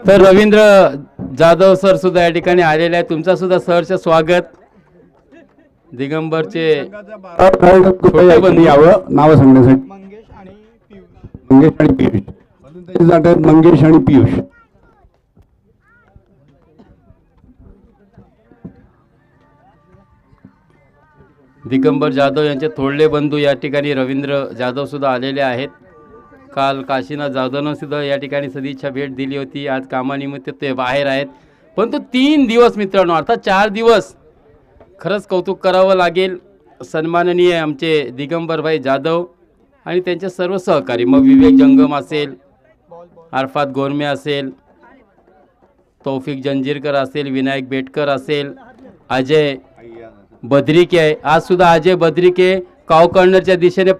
तर रवींद्र जाधव सर सुद्धा या ठिकाणी आलेले आहे. तुमचा सुद्धा सहर्ष स्वागत. दिगंबरचे छोटे बंधू यावं नाव सांगण्यासाठी मंगेश आणि पियुष. मंगेश आणि पियुष. दिगंबर जाधव यांचे थोरले बंधू या ठिकाणी रवींद्र जाधव सुद्धा आलेले आहेत. काल काशीनाथ जाधवनं सुद्धा या ठिकाणी सदिच्छा भेट दिली होती. आज कामानिमित्त ते बाहेर आहेत. परंतु 3 दिवस मित्रांनो, अर्थात 4 दिवस खरंच कौतुक करावं लागेल. सन्माननीय आमचे दिगंबरभाई जाधव आणि त्यांचे सर्व सहकारी, मग विवेक जंगम असेल, अरफात गोरमे असेल, तौफिक जंजीरकर असेल, विनायक बेटकर असेल, अजय बद्रिके आहे. आज सुद्धा अजय बद्रिके काव कॉर्नरच्या दिशेने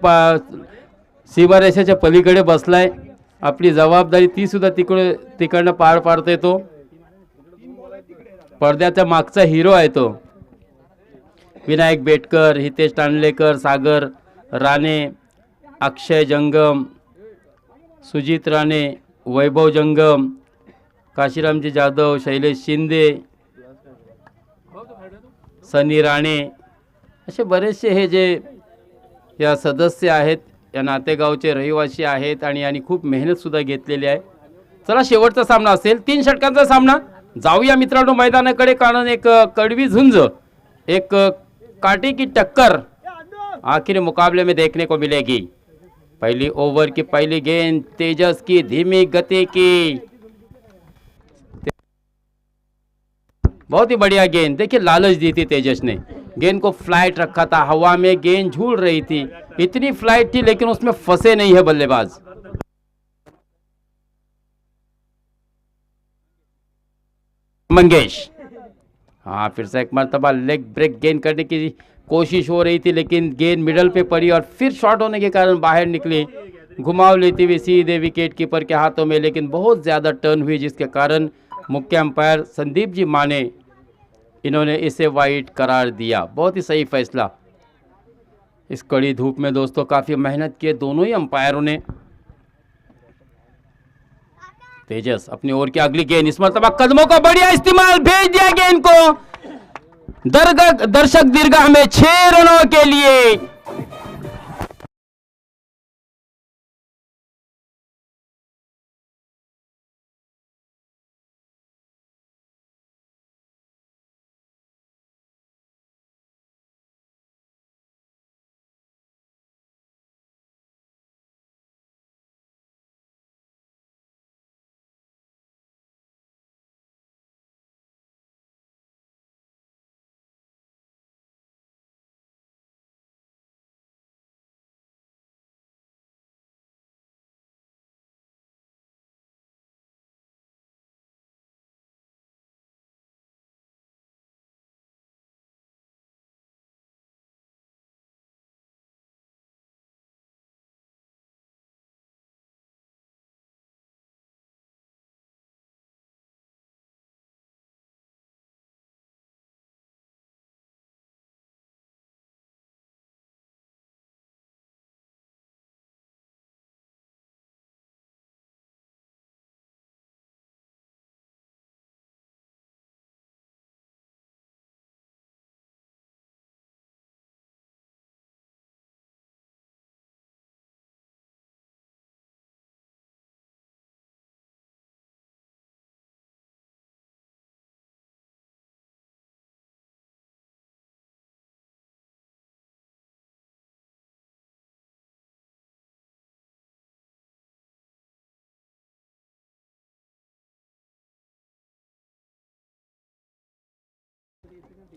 सीमारेषेच्या पलीकडे बसलाय. आपली जबाबदारी ती सुद्धा तिकडनं पार पाडतोय. तो पडद्याच्या मागचा हिरो आहे तो. विनायक बेटकर, हितेश तांडलेकर, सागर राणे, अक्षय जंगम, सुजित राणे, वैभव जंगम, काशीरामजी जाधव, शैलेश शिंदे, सनी राणे, असे बरेचसे हे जे या सदस्य आहेत, या नातेगावचे रहिवासी आहेत आणि खूप मेहनतसुद्धा घेतलेली आहे. चला, शेवटचा सामना असेल, 3 षटकांचा सामना. जाऊया मित्रांनो मैदानाकडे, कारण एक कड़वी झुंज, एक कांटे की टक्कर आखिरी मुकाबले में देखने को मिलेगी. पहली ओवर की पहली गेंद तेजस की धीमी गति की, बहुत ही बढ़िया गेंद. देखिए लालच दी थी तेजस ने, गेंद को फ्लाइट रखा था, हवा में गेंद झूल रही थी, इतनी फ्लाइट थी लेकिन उसमें फंसे नहीं है बल्लेबाज. मंगेश, हाँ, फिर से एक मरतबा लेग ब्रेक गेंद करने की कोशिश हो रही थी, लेकिन गेंद मिडल पे पड़ी और फिर शॉट होने के कारण बाहर निकली. घुमाव लेती हुई सीधे विकेट कीपर के हाथों में, लेकिन बहुत ज़्यादा टर्न हुई, जिसके कारण मुख्य अंपायर संदीप जी माने इन्होंने इसे वाइड करार दिया. बहुत ही सही फैसला. इस कड़ी धूप में दोस्तों काफ़ी मेहनत की दोनों ही अंपायरों ने. तेजस अपनी ओर की अगली गेंद, इस मरतबा कदमों का बढ़िया इस्तेमाल, भेज दिया गेंद को दर्शक दीर्घा में 6 रनों के लिए.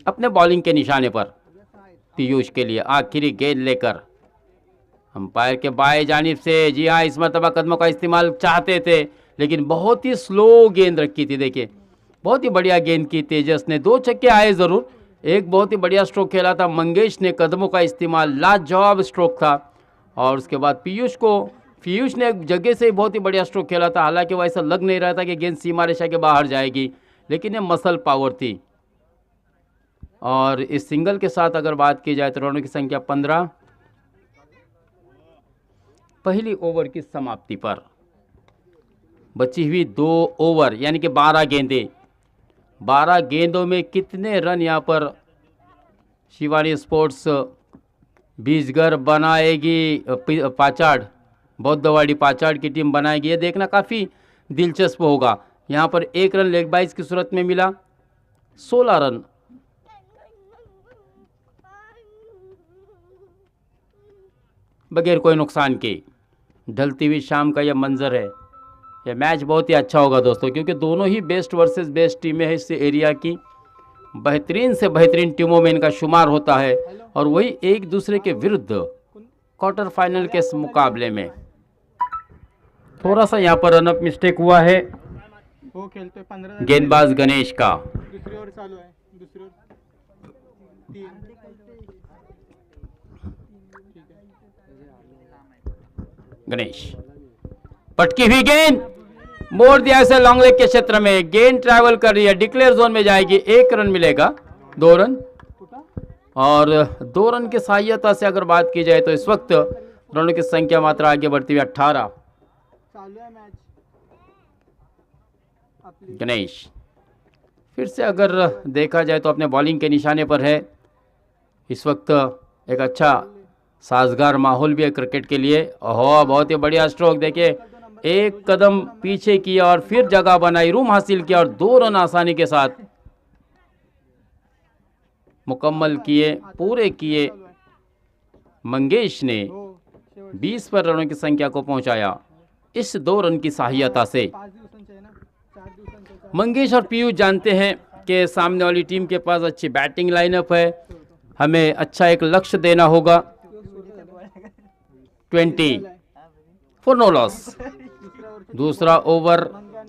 अपने बॉलिंग के निशाने पर पीयूष के लिए आखिरी गेंद लेकर अंपायर के बाएं जानिब से, जी हाँ, इस मरतबा कदमों का इस्तेमाल चाहते थे, लेकिन बहुत ही स्लो गेंद रखी थी. देखिए बहुत ही बढ़िया गेंद की तेजस ने. 2 छक्के आए ज़रूर, एक बहुत ही बढ़िया स्ट्रोक खेला था मंगेश ने, कदमों का इस्तेमाल, लाजवाब स्ट्रोक था. और उसके बाद पीयूष ने एक जगह से बहुत ही बढ़िया स्ट्रोक खेला था. हालांकि वो ऐसा लग नहीं रहा था कि गेंद सीमा रेखा के बाहर जाएगी, लेकिन ये मसल पावर थी. और इस सिंगल के साथ अगर बात की जाए तो रनों की संख्या 15. पहली ओवर की समाप्ति पर बची हुई 2 ओवर यानी कि 12 गेंदें, 12 गेंदों में कितने रन यहाँ पर शिवानी स्पोर्ट्स बीजगर बनाएगी, पाचाड़ बौद्धवाड़ी पाचाड़ की टीम बनाएगी, ये देखना काफ़ी दिलचस्प होगा। यहाँ पर 1 रन लेग बाइज की सूरत में मिला, 16 रन बगैर कोई नुकसान के। ढलती हुई शाम का यह मंजर है, यह मैच बहुत ही अच्छा होगा दोस्तों, क्योंकि दोनों ही बेस्ट वर्सेस बेस्ट टीमें हैं इस एरिया की। बेहतरीन से बेहतरीन टीमों में इनका शुमार होता है और वही एक दूसरे के विरुद्ध क्वार्टर फाइनल के इस मुकाबले में। थोड़ा सा यहाँ पर रनअप मिस्टेक हुआ है वो खेलते 15 गेंदबाज गणेश का। दूसरी ओवर चालू है, दूसरी ओवर 3 गणेश पटकी हुई गेंद, मोड़ दिया इसे लॉन्ग लेग के क्षेत्र में। गेंद ट्रैवल कर रही है, डिक्लेयर जोन में जाएगी, 1 रन मिलेगा, 2 रन। और 2 रन की सहायता से अगर बात की जाए तो इस वक्त रनों की संख्या मात्र आगे बढ़ती हुई 18। चालू है मैच। गणेश फिर से अगर देखा जाए तो अपने बॉलिंग के निशाने पर है इस वक्त। एक अच्छा साजगार माहौल भी है क्रिकेट के लिए। ओहो, बहुत ही बढ़िया स्ट्रोक, देखिए 1 कदम पीछे किया और फिर जगह बनाई, रूम हासिल किया और 2 रन आसानी के साथ मुकम्मल किए, पूरे किए। मंगेश ने 20 पर रनों की संख्या को पहुंचाया इस 2 रन की सहायता से। 5 दिवसांचे आहे ना, 4 दिवसांचे। मंगेश और पीयूष जानते हैं कि सामने वाली टीम के पास अच्छी बैटिंग लाइनअप है, हमें अच्छा एक लक्ष्य देना होगा। 20 फॉर नो लॉस। दूसरा ओवर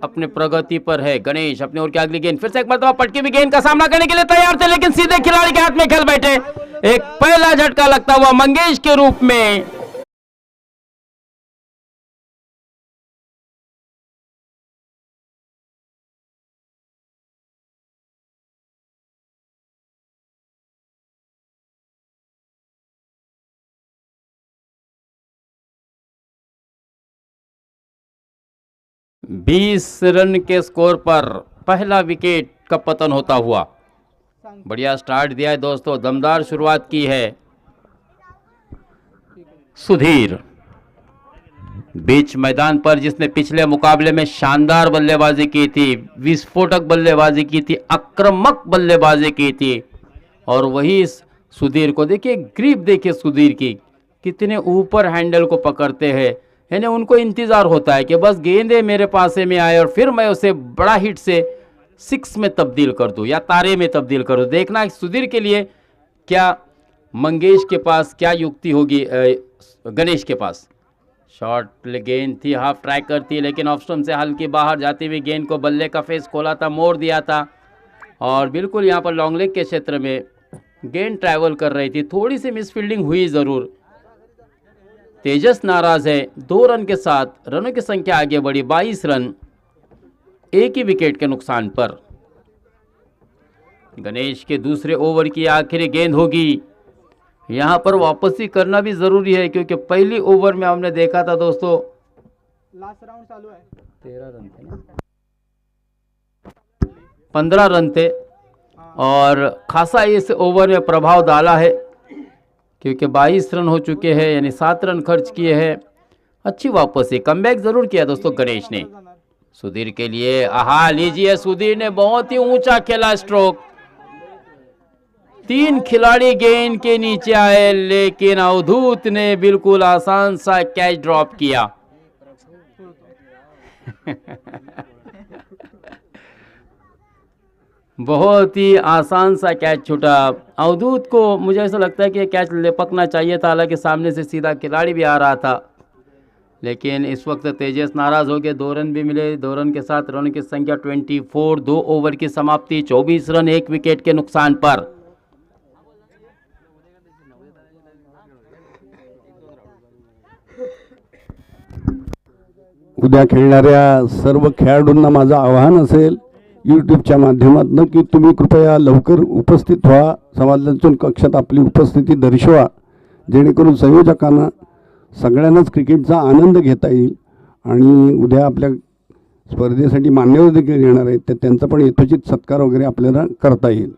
अपने प्रगति पर है। गणेश अपने ओर की अगली गेंद, फिर से एक मरतबा पटकी भी गेंद का सामना करने के लिए तैयार थे, लेकिन सीधे खिलाड़ी के हाथ में खेल बैठे। एक पहला झटका लगता हुआ मंगेश के रूप में। बीस रन के स्कोर पर पहला विकेट का पतन होता हुआ। बढ़िया स्टार्ट दिया है दोस्तों, दमदार शुरुआत की है सुधीर। बीच मैदान पर जिसने पिछले मुकाबले में शानदार बल्लेबाजी की थी, विस्फोटक बल्लेबाजी की थी, आक्रामक बल्लेबाजी की थी, और वही इस सुधीर को देखिए, ग्रिप देखिए सुधीर की, कितने ऊपर हैंडल को पकड़ते हैं। यानी उनको इंतजार होता है कि बस गेंदे मेरे पासे में आए और फिर मैं उसे बड़ा हिट से 6 में तब्दील कर दूं या तारे में तब्दील कर दूं। देखना सुधीर के लिए क्या मंगेश के पास क्या युक्ति होगी। गणेश के पास शॉर्ट गेंद थी, हाफ ट्रैक करती, लेकिन ऑफ स्टंप से हल्की बाहर जाती हुई गेंद को बल्ले का फेस खोला था, मोड़ दिया था, और बिल्कुल यहाँ पर लॉन्ग लेग के क्षेत्र में गेंद ट्रैवल कर रही थी। थोड़ी सी मिसफील्डिंग हुई ज़रूर। तेजस नाराज है। 2 रन के साथ रनों की संख्या आगे बढ़ी, 22 रन, एक ही विकेट के नुकसान पर। गणेश के दूसरे ओवर की आखिरी गेंद होगी। यहां पर वापसी करना भी जरूरी है, क्योंकि पहली ओवर में हमने देखा था दोस्तों, लास्ट राउंड चालू है। 13 रन थे ना, 15 रन थे, और खासा इस ओवर में प्रभाव डाला है, क्योंकि 22 रन हो चुके हैं, यानी 7 रन खर्च किए हैं। अच्छी वापसी, कमबैक जरूर किया दोस्तों गणेश ने। सुधीर के लिए आहा, लीजिए, सुधीर ने बहुत ही ऊंचा खेला स्ट्रोक। 3 खिलाड़ी गेंद के नीचे आए, लेकिन अवधूत ने बिल्कुल आसान सा कैच ड्रॉप किया। बहुत ही आसान सा कैच छूटा। अवधूत को मुझे ऐसा लगता है कि कैच लपकना चाहिए था, हालांकि सामने से सीधा खिलाड़ी भी आ रहा था, लेकिन इस वक्त तेजस नाराज हो गए। 2 रन भी मिले, 2 रन के साथ रन की संख्या 24, 2 ओवर की समाप्ति, 24 रन, 1 विकेट के नुकसान पर। उद्या खेळणाऱ्या सर्व खेळाडूंना माझं आवाहन असेल यूट्यूबच्या माध्यमातून की तुम्ही कृपया लवकर उपस्थित व्हा, समालोचन कक्षात आपली उपस्थिती दर्शवा, जेणेकरून संयोजकांना सगळ्यांनाच क्रिकेटचा आनंद घेता येईल आणि उद्या आपल्या स्पर्धेसाठी मान्यवर देखील येणार आहेत, तर त्यांचा पण यथोचित सत्कार वगैरे आपल्याला करता येईल.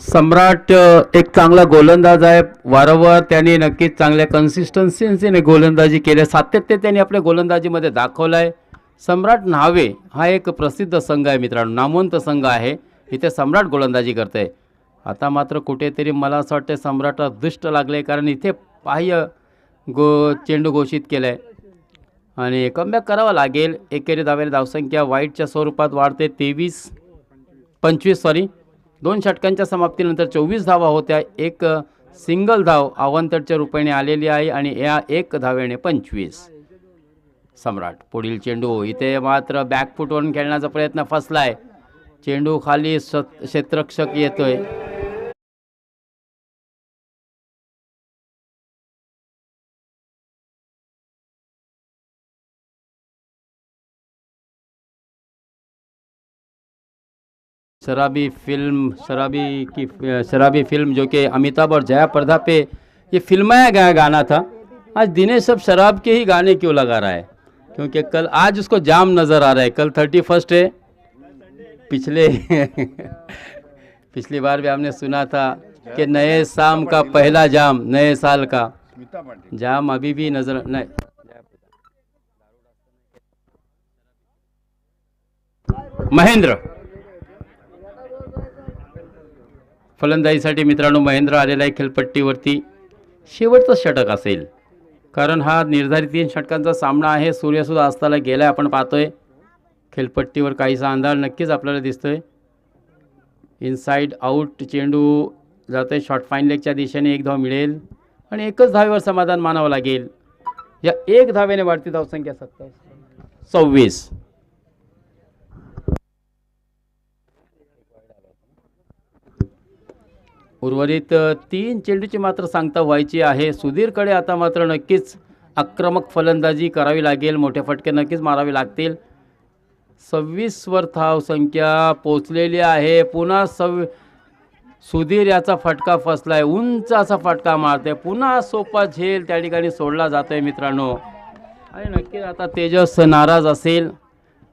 सम्राट एक चांगला गोलंदाज आहे. वारंवार त्यांनी नक्कीच चांगल्या कन्सिस्टन्सीने गोलंदाजी केली, सातत्य त्यांनी आपल्या गोलंदाजीमध्ये दाखवलं आहे. सम्राट न्हावे हा एक प्रसिद्ध संघ आहे मित्रांनो, नामवंत संघ आहे. इथे सम्राट गोलंदाजी करते आहे. आता मात्र कुठेतरी मला असं वाटतं सम्राटला दुष्ट लागले, कारण इथे बाह्य चेंडू घोषित केला आहे आणि कमबॅक करावा लागेल. एकेरी धावेने धावसंख्या वाईटच्या स्वरूपात वाढते. 25 2 षटकांच्या समाप्तीनंतर 24 धावा होत्या. एक सिंगल धाव अवंतरच्या रूपाने आलेली आहे आणि या एक धावेने 25. सम्राट पुढील चेंडू, इथे मात्र बॅकफुटवरून खेळण्याचा प्रयत्न फसलाय. चेंडू खाली क्षेत्ररक्षक येतोय. शराबी फिल्म जो कि अमिताभ और जया प्रदा पे ये फिल्माया गया गाना था. आज दिनेश अब शराब के ही गाने क्यों लगा रहा है, क्योंकि कल आज उसको जाम नज़र आ रहा है. कल 31 है. पिछली बार भी हमने सुना था कि नए शाम का पहला जाम, नए साल का जाम अभी भी नजर नहीं. महेंद्र फलंदाजीसाठी मित्रांनो महेंद्र आलेला आहे खेळपट्टीवरती. शेवटचं षटक असेल, कारण हा निर्धारित 3 षटकांचा सामना आहे. सूर्यसुद्धा अस्ताला गेला आपण पाहतोय. खेळपट्टीवर काहीसा अंधार नक्कीच आपल्याला दिसतोय. इनसाइड आउट चेंडू जातोय शॉर्ट फाईन लेगच्या दिशेने. 1 धाव मिळेल आणि एकच धावेवर समाधान मानावं लागेल. या 1 धावेने वाढती धावसंख्या 26. उर्वरित 3 चेंडूची मात्र सांगता व्हायची आहे. सुधीरकडे आता मात्र नक्कीच आक्रमक फलंदाजी करावी लागेल. मोठे फटके नक्कीच मारावे लागतील. 26 वर धावसंख्या पोचलेली आहे. पुन्हा सुधीर याचा फटका फसलाय. उंच असा फटका मारते. पुन्हा सोपा झेल त्या ठिकाणी सोडला जातोय मित्रांनो. आणि नक्कीच आता तेजस नाराज असेल.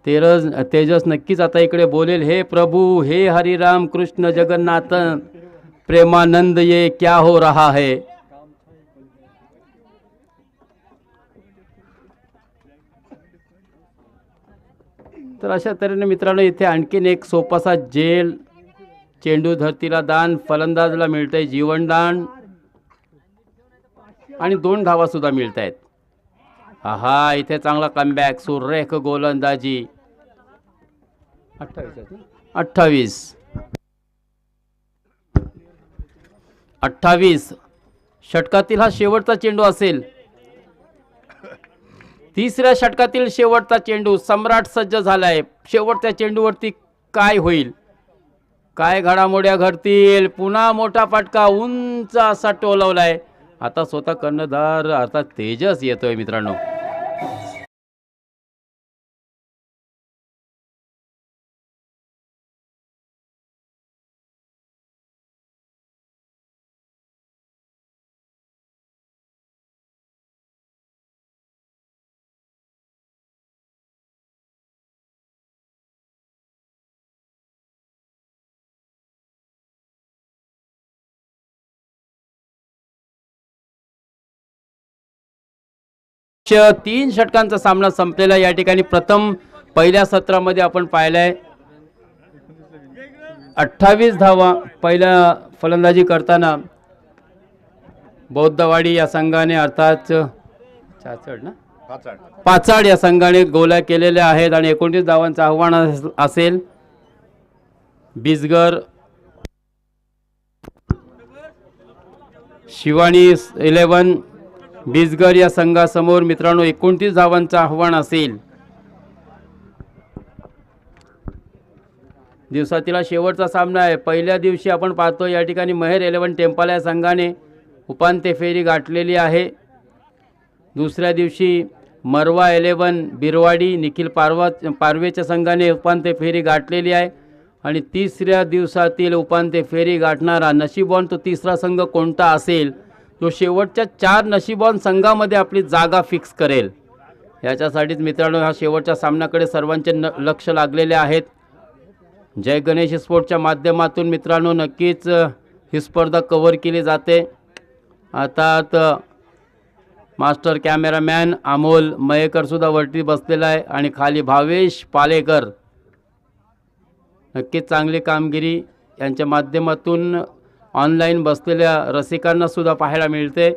तेजस नक्कीच आता इकडे बोलेल, हे प्रभू, हे हरिराम कृष्ण जगन्नाथ प्रेमानंद, ये क्या हो रहा है. तर अशा तऱ्हेने मित्रांनो इथे आणखीन एक सोपासा जेल. चेंडू धरतीला दान, फलंदाजला मिळतंय जीवनदान आणि 2 धावा सुद्धा मिळत आहेत. आहा, इथे चांगला कमबॅक, सुरेख गोलंदाजी. 28 षटकातील हा शेवटचा चेंडू असेल. 3ऱ्या षटकातील शेवटचा चेंडू. सम्राट सज्ज झालाय. शेवटच्या चेंडूवरती काय होईल, काय घडामोड्या घडतील. पुन्हा मोठा फटका उंच असा टोलवलाय. आता स्वतः कर्णधार अर्थात तेजस येतोय मित्रांनो. तीन षटकांचा सामना संपलेला. या ठिकाणी प्रथम पहिल्या सत्रामध्ये आपण पाहिलाय 28 धावा पहिल्या फलंदाजी करताना बौद्धवाडी या संघाने अर्थात पाचाड या संघाने गोल्या केलेल्या आहेत आणि 29 धावांचं आव्हान असेल. बिजगर शिवानी 11 बिजगर या संघासमोर मित्रांनो 29 धावांचं आव्हान असेल. दिवसातील शेवटचा सामना आहे. पहिल्या दिवशी आपण पाहतो या ठिकाणी महेर 11 टेम्पल या संघाने उपांत्य फेरी गाठलेली आहे. दुसऱ्या दिवशी मरवा 11 बिरवाडी निखिल पारवेच्या संघाने उपांत्य फेरी गाठलेली आहे. आणि तिसऱ्या दिवसातील उपांत्य फेरी गाठणारा नशीबवान तो तिसरा संघ कोणता असेल जो शेवटच्या 4 नशीबवान संघामध्ये आपली जागा फिक्स करेल. याच्यासाठीच मित्रांनो हा शेवटच्या सामन्याकडे सर्वांचे लक्ष लागलेले आहेत. जय गणेश स्पोर्टच्या माध्यमातून मित्रांनो नक्कीच ही स्पर्धा कव्हर केली जाते. आता मास्टर कॅमेरामॅन अमोल मयेकर सुद्धा वरती बसलेला आहे आणि खाली भावेश पालेकर. नक्कीच चांगली कामगिरी यांच्या माध्यमातून ऑनलाईन बसलेल्या रसिकांना सुद्धा पाहायला मिळते.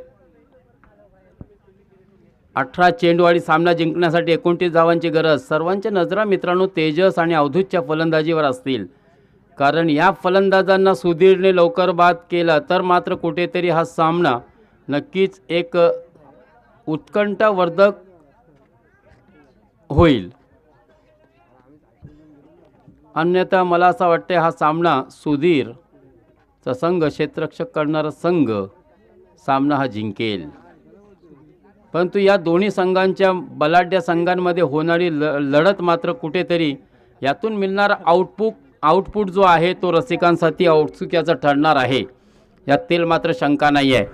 18 चेंडूवाडी सामना जिंकण्यासाठी 29 धावांची गरज. सर्वांच्या नजरा मित्रांनो तेजस आणि अवधूतच्या फलंदाजीवर असतील, कारण या फलंदाजांना सुधीरने लवकर बाद केला तर मात्र कुठेतरी हा सामना नक्कीच एक उत्कंठावर्धक होईल. अन्यथा मला असं वाटते हा सामना सुधीरचा संघ क्षेत्ररक्षक करणारा संघ सामना हा जिंकेल. परंतु या दोन्ही संघांच्या बलाढ्य संघांमध्ये होणारी लढत मात्र कुठेतरी यातून मिळणारा आउटपुट जो आहे तो रसिकांसाठी औत्सुक्याचा ठरणार आहे, यातील मात्र शंका नाही आहे.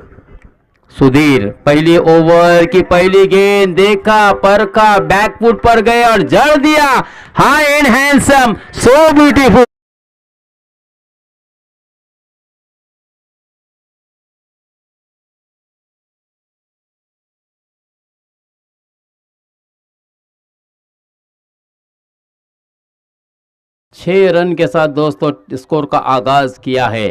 सुधीर पहली ओवर की पहली गेंद, देखा परखा, बैकफुट पर गए और जड़ दिया. हाई एंड हैंडसम, सो ब्यूटीफुल. छह रन के साथ दोस्तों स्कोर का आगाज किया है.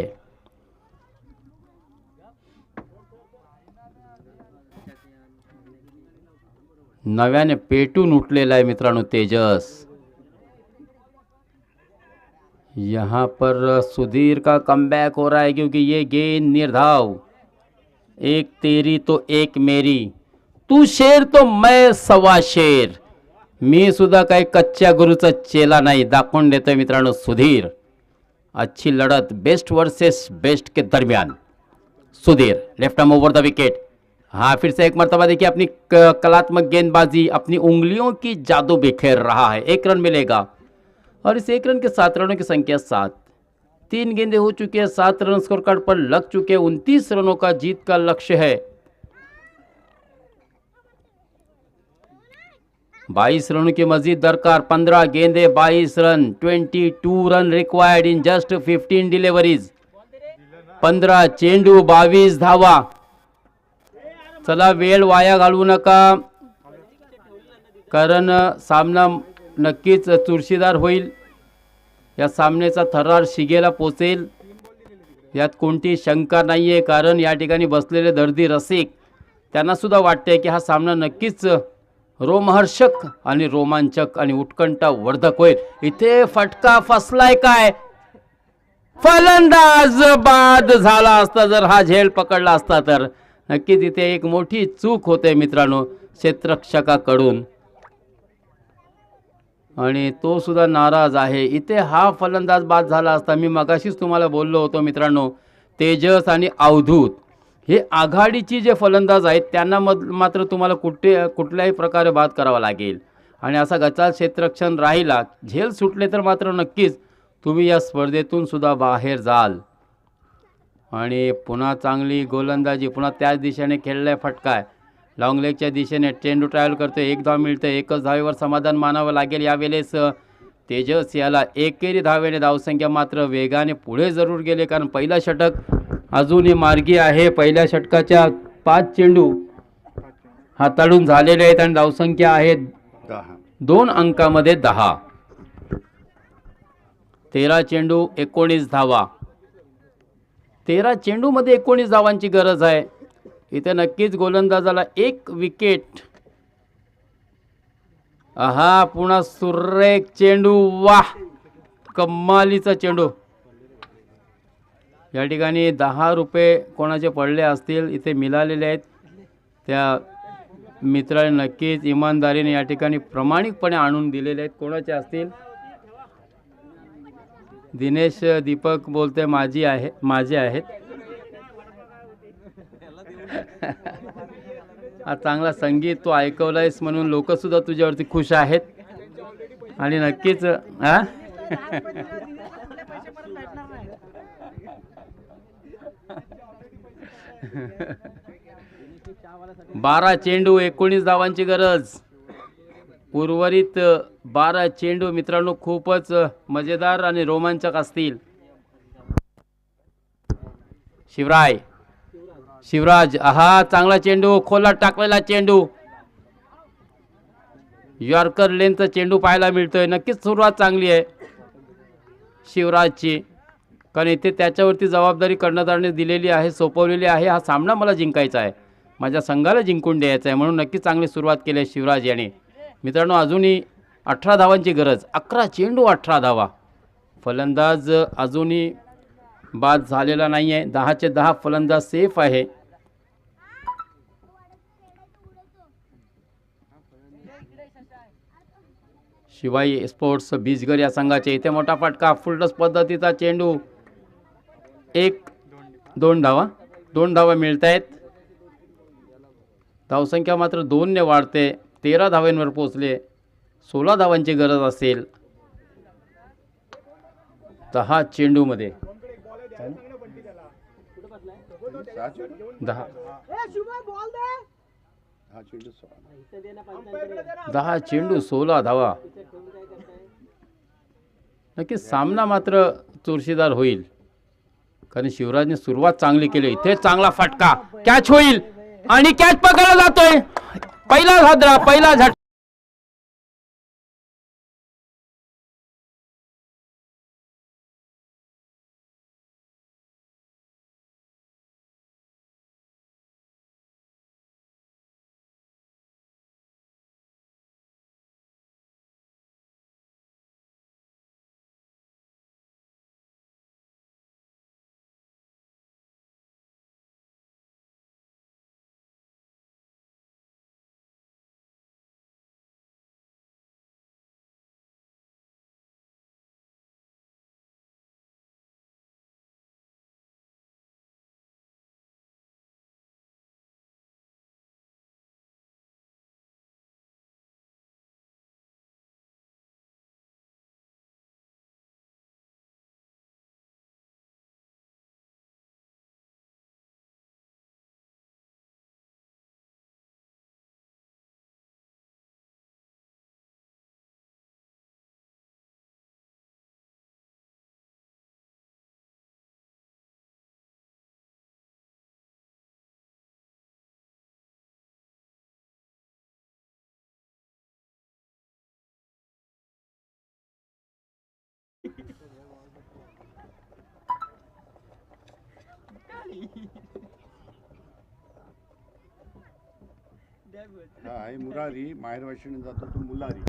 नव्याने पेटून उठलेला है मित्रांनो तेजस. यहाँ पर सुधीर का कमबैक हो रहा है क्योंकि ये गेंद निर्धाव. एक तेरी तो एक मेरी, तू शेर तो मैं सवा शेर. मी सुद्धा काही कच्च्या गुरुचा चेला नाही, दाखवून देतोय मित्रांनो सुधीर. अच्छी लढत बेस्ट वर्सेस बेस्ट के दरमियान. Sudhir left arm over the wicket. हाँ फिर से एक मरतबा देखिए अपनी कलात्मक गेंदबाजी, अपनी उंगलियों की जादू बिखेर रहा है. 1 रन मिलेगा और इस 1 रन के 7 रनों की संख्या 7. 3 गेंदें हो चुकी है, 7 रन स्कोर कार्ड पर लग चुके हैं. 29 रनों का जीत का लक्ष्य है. 22 रनों की मजीद दरकार. 15 गेंदे 22 run. 22 run required in just 15 deliveries. 15 चेंडू 22 धावा. चला वेळ वाया घालवू नका, कारण सामना नक्कीच चुरशीदार होईल. या सामन्याचा थरार शिगेला पोचेल यात कोणती शंका नाही आहे, कारण या ठिकाणी बसलेले दर्दी रसिक त्यांना सुद्धा वाटते की हा सामना नक्कीच रोमहर्षक आणि रोमांचक आणि उत्कंठावर्धक होईल. इथे फटका फसलाय काय, फलंदाज बाद झाला असता जर हा झेल पकडला असता तर नक्कीच इथे एक मोठी चूक होते मित्रांनो क्षेत्ररक्षकाकडून, आणि तो सुद्धा नाराज आहे. इथे हा फलंदाज बाद झाला असता. मी मगाशीच तुम्हाला बोललो होतो मित्रांनो, तेजस आणि अवधूत हे आघाडीची जे फलंदाज आहेत त्यांना मात्र तुम्हाला कुठल्याही प्रकारे बाद करावा लागेल. आणि असा गचाल क्षेत्ररक्षण राहिला, झेल सुटले तर मात्र नक्कीच तुम्ही या स्पर्धेतून सुद्धा बाहेर जाल. आणि पुन्हा चांगली गोलंदाजी, पुन्हा त्याच दिशेने खेळलाय फटका आहे. लॉंग लेगच्या दिशेने चेंडू ट्रायल करतो. 1 धाव मिळते. 1च धावेवर समाधान मानावं लागेल. यावेळेस तेजस याला एकेरी धावेने धावसंख्या मात्र वेगाने पुढे जरूर गेले, कारण पहिला षटक अजूनही मार्गी आहे. पहिल्या षटकाच्या 5 चेंडू हाताळून झालेले आहेत आणि धावसंख्या आहे 2 अंकामध्ये 10. 13 चेंडू 19 धावा. 13 चेंडूमध्ये 19 धावांची गरज आहे. इथे नक्कीच गोलंदाजाला 1 विकेट. आहा पुन्हा सुरेख चेंडू, वाह कमालीचा चेंडू. या ठिकाणी 10 रुपये कोणाचे पडले असतील इथे मिळालेले आहेत, त्या मित्राने नक्कीच इमानदारीने या ठिकाणी प्रामाणिकपणे आणून दिलेले आहेत. कोणाचे असतील? दिनेश दीपक बोलते माझे आहेत. हा चांगला संगीत तू ऐकवलायस म्हणून लोक सुद्धा तुझ्यावरती खुश आहेत. आणि नक्कीच बारा चेंडू 19 धावांची गरज. उर्वरित 12 चेंडू मित्रांनो खूपच मजेदार आणि रोमांचक असतील. शिवराज हा चांगला चेंडू, खोलात टाकलेला चेंडू. यॉर्कर लेनचा चेंडू पाहायला मिळतोय. नक्कीच सुरुवात चांगली आहे शिवराजची, कारण इथे त्याच्यावरती जबाबदारी कर्णधाराने दिलेली आहे, सोपवलेली आहे. हा सामना मला जिंकायचा आहे, माझ्या संघाला जिंकून द्यायचा आहे, म्हणून नक्की चांगली सुरुवात केली आहे शिवराज याने. मित्रांनो अजूनही 18 धावांची गरज. 11 चेंडू 18 धावा. फलंदाज अजूनही बाद झालेला नाही आहे. 10चे 10 फलंदाज सेफ आहे. शिवाई स्पोर्ट्स बीजगर या संघाचे इथे मोठा फटका. फुलटॉस पद्धतीचा चेंडू. 1-2 धावा. 2 धावा मिळत आहेत. धावसंख्या मात्र 2 ने वाढते. 13 धावांवर पोहोचले. 16 धावांची गरज असेल 10 चेंडूमध्ये. 10 चेंडू 16 धावा. नक्कीच सामना मात्र चुरशीदार होईल, कारण शिवराजने सुरुवात चांगली केली. इथे चांगला फटका. कॅच होईल आणि कॅच पकडला जातोय. पहिला झटका. मुरारी माहेरवाशीने जातो तो मुलारी.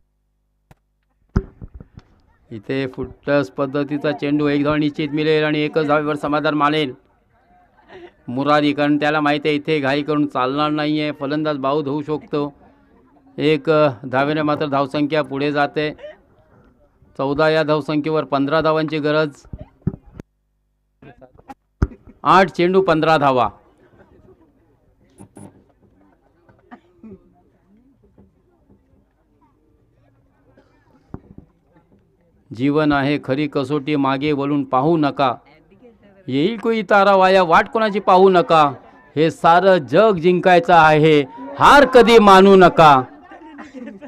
इथे फुटटॉस पद्धतीचा चेंडू. 1 धाव निश्चित मिळेल आणि 1च धावेवर समाधान मानेल मुरारी, कारण त्याला माहिती आहे इथे घाई करून चालणार नाही आहे. फलंदाज बाऊद होऊ शकतो. 1 धावेने मात्र धावसंख्या पुढे जाते. 14 या धावसंख्येवर 15 धावांची गरज. 8 चेंडू 15 धावा. जीवन आहे खरी कसोटी, मागे वळून पाहू नका. येईल कोई तारा वाया, वाट कोणाची पाहू नका. हे सारं जग जिंकायचं आहे, हार कधी मानू नका.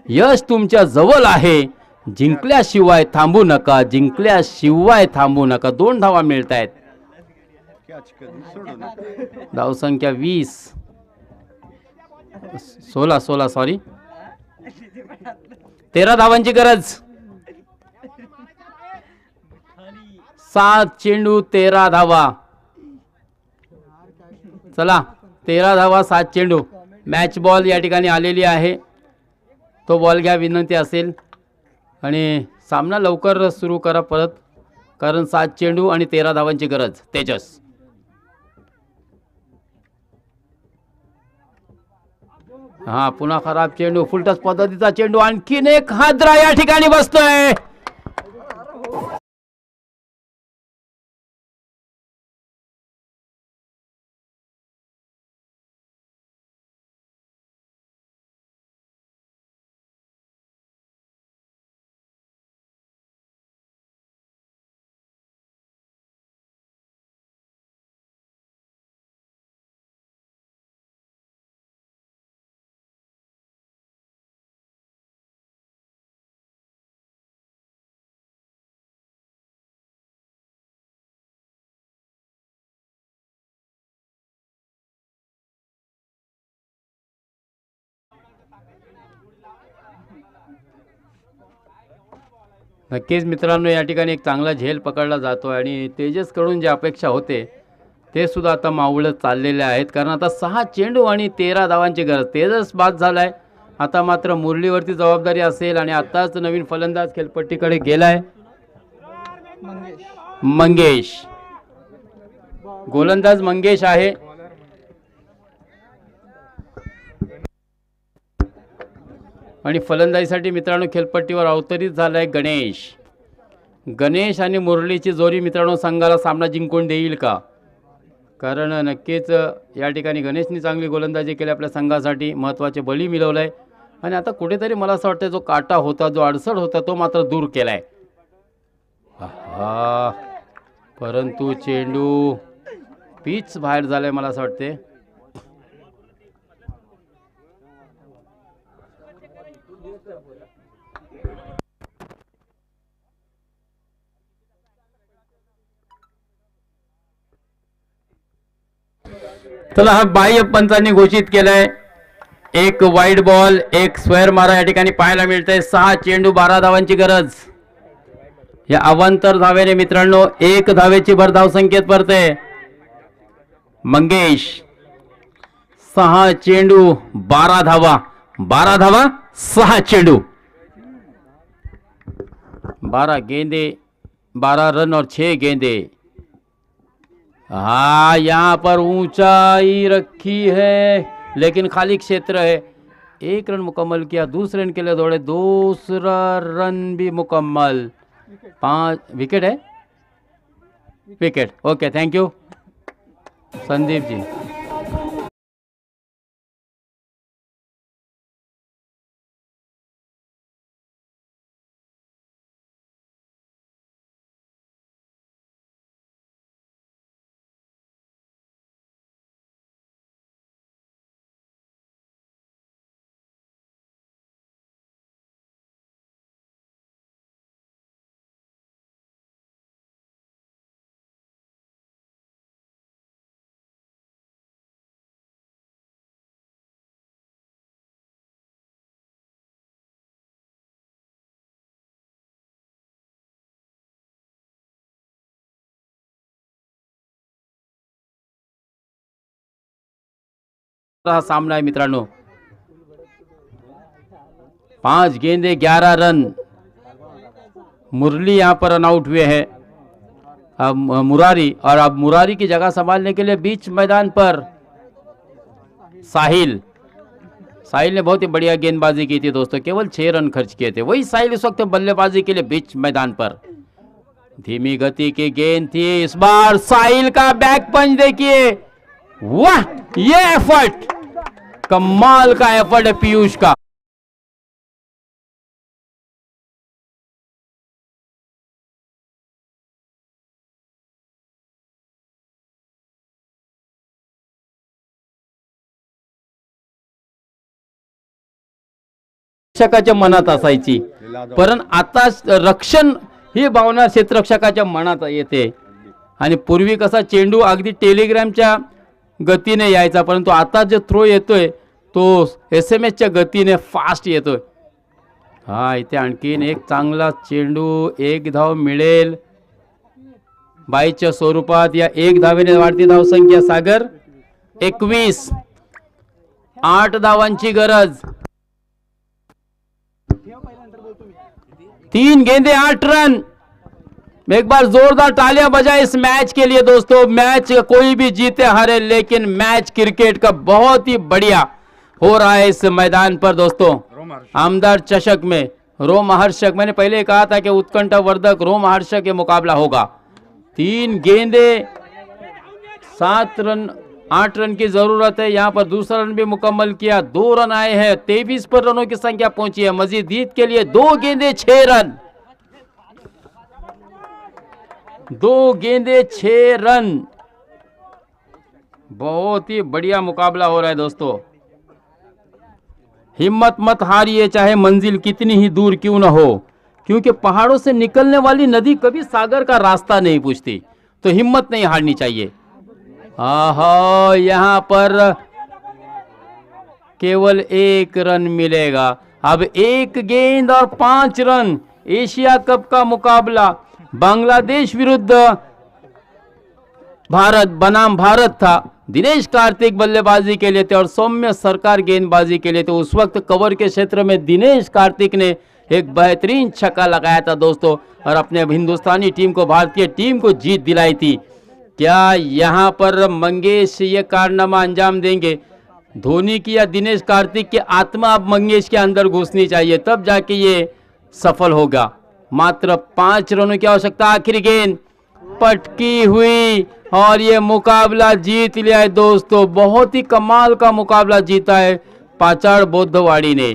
यश तुमच्या जवळ आहे, जिंकल्याशिवाय थांबू नका. जिंकल्याशिवाय थांबू नका. 2 धावा मिळत आहेत. धावसंख्या 16 सॉरी 13 धावांची गरज. 7 चेंडू 13 धावा. चला 13 धावा 7 चेंडू. मॅच बॉल या ठिकाणी आलेली आहे, तो बॉल घ्या विनंती असेल आणि सामना लवकर सुरू करा परत, कारण 7 चेंडू आणि 13 धावांची गरज. तेजस हा पुन्हा खराब चेंडू. फुलटॉस पद्धतीचा चेंडू. आणखीन एक हादरा या ठिकाणी बसतोय. नक्कीच मित्रांनो, या ठिकाणी एक चांगला झेल पकडला जातो आणि तेजसकडून जे अपेक्षा होते ते सुद्धा आता मावळत चाललेले आहेत. कारण आता 6 चेंडू आणि 13 धावांची गरज. तेजस बाद झालाय. आता मात्र मुरलीवरती जबाबदारी असेल आणि आताच नवीन फलंदाज खेळपट्टीकडे गेलाय मंगेश. गोलंदाज मंगेश आहे. आणि फलंदाजीसाठी मित्रांनो खेळपट्टीवर अवतरित झालाय गणेश. गणेश आणि मुरलीची जोडी मित्रांनो संघाला सामना जिंकून देईल का? कारण नक्कीच या ठिकाणी गणेशनी चांगली गोलंदाजी केली, आपल्या संघासाठी महत्त्वाचे बळी मिळवलाय. आणि आता कुठेतरी मला असं वाटतं जो काटा होता, जो अडसर होता, तो मात्र दूर केलाय. परंतु चेंडू पिच बाहेर झालाय मला असं वाटते. चला, हा बाह्य पंचांनी घोषित केलाय. एक वाईड बॉल, एक स्क्वेअर मारा या ठिकाणी पाहायला मिळतंय. 6 चेंडू 12 धावांची गरज. या अवांतर धावेने मित्रांनो 1 धावेची भर धाव संख्येत पडते. मंगेश 6 चेंडू 12 धावा. 12 धावा 6 चेंडू, 12 गेंदे, 12 रन और 6 गेंदे. हाँ, यहाँ पर ऊंचाई रखी है लेकिन खाली क्षेत्र है. 1 रन मुकम्मल किया, दूसरे रन के लिए दौड़े, दूसरा रन भी मुकम्मल. 5 विकेट है. Wicket. Okay, thank you Sandeep ji. हा सामना है मित्रांनो. 5 गेंदे 11 रन. मुरली यहाँ पर रन आउट हुए हैं. अब मुरारी, और अब मुरारी की जगह संभालने के लिए बीच मैदान पर साहिल. साहिल ने बहुत ही बढ़िया गेंदबाजी की थी दोस्तों, केवल 6 रन खर्च किए थे. वही साहिल इस वक्त बल्लेबाजी के लिए बीच मैदान पर. धीमी गति की गेंद थी. इस बार साहिल का बैक पंच देखिए. वाह, ये एफर्ट, कमाल का एफर्ट है पीयूष का. रक्षकाच्या मनात असायची, पण आता रक्षण ही भावना क्षेत्ररक्षकाच्या मनात येते. आणि पूर्वी कसा चेंडू अगदी टेलिग्रामच्या गतीने यायचा, परंतु आता जो थ्रो येतोय तो SMS च्या गतीने फास्ट येतोय. हा, इथे आणखीन एक चांगला चेंडू, 1 धाव मिळेल बाईच्या स्वरूपात. या 1 धावेने वाढती धावसंख्या सागर 21. 8 धावांची गरज. 3 गेंदे 8 रन. एक बार जोरदार तालियां बजाए इस मैच के लिए दोस्तों. मैच कोई भी जीते हारे, लेकिन मैच क्रिकेट का बहुत ही बढ़िया हो रहा है इस मैदान पर दोस्तों. आमदार चषक में रोमहर्षक, मैंने पहले कहा था कि उत्कंठा वर्धक रोमहर्षक ये मुकाबला होगा. 3 गेंदे 7 रन, 8 रन की जरूरत है. यहाँ पर दूसरा रन भी मुकम्मल किया. 2 रन आए हैं. 23 पर रनों की संख्या पहुंची है. मजीद जीत के लिए 2 गेंदे 6 रन. 2 गेंदे 6 रन. बहुत ही बढ़िया मुकाबला हो रहा है दोस्तों. हिम्मत मत हारिए, चाहे मंजिल कितनी ही दूर क्यों न हो, क्योंकि पहाड़ों से निकलने वाली नदी कभी सागर का रास्ता नहीं पूछती. तो हिम्मत नहीं हारनी चाहिए. आहा, यहाँ पर केवल 1 रन मिलेगा. अब 1 गेंद और 5 रन. एशिया कप का मुकाबला बांग्लादेश विरुद्ध भारत बनाम भारत था। दिनेश कार्तिक बल्लेबाजी के लिए थे और सौम्य सरकार गेंदबाजी के लिए थे। उस वक्त कवर के क्षेत्र में दिनेश कार्तिक ने एक बेहतरीन छक्का लगाया था दोस्तों, और अपने हिंदुस्तानी टीम को, भारतीय टीम को जीत दिलाई थी। क्या यहाँ पर मंगेश ये कारनामा अंजाम देंगे? धोनी की या दिनेश कार्तिक की आत्मा अब मंगेश के अंदर घुसनी चाहिए, तब जाके ये सफल होगा। मात्र 5 रनों की आवश्यकता। आखिरी गेंद पटकी हुई और ये मुकाबला जीत लिया है दोस्तों। बहुत ही कमाल का मुकाबला जीता है पाचाड़ बोद्धवाड़ी ने।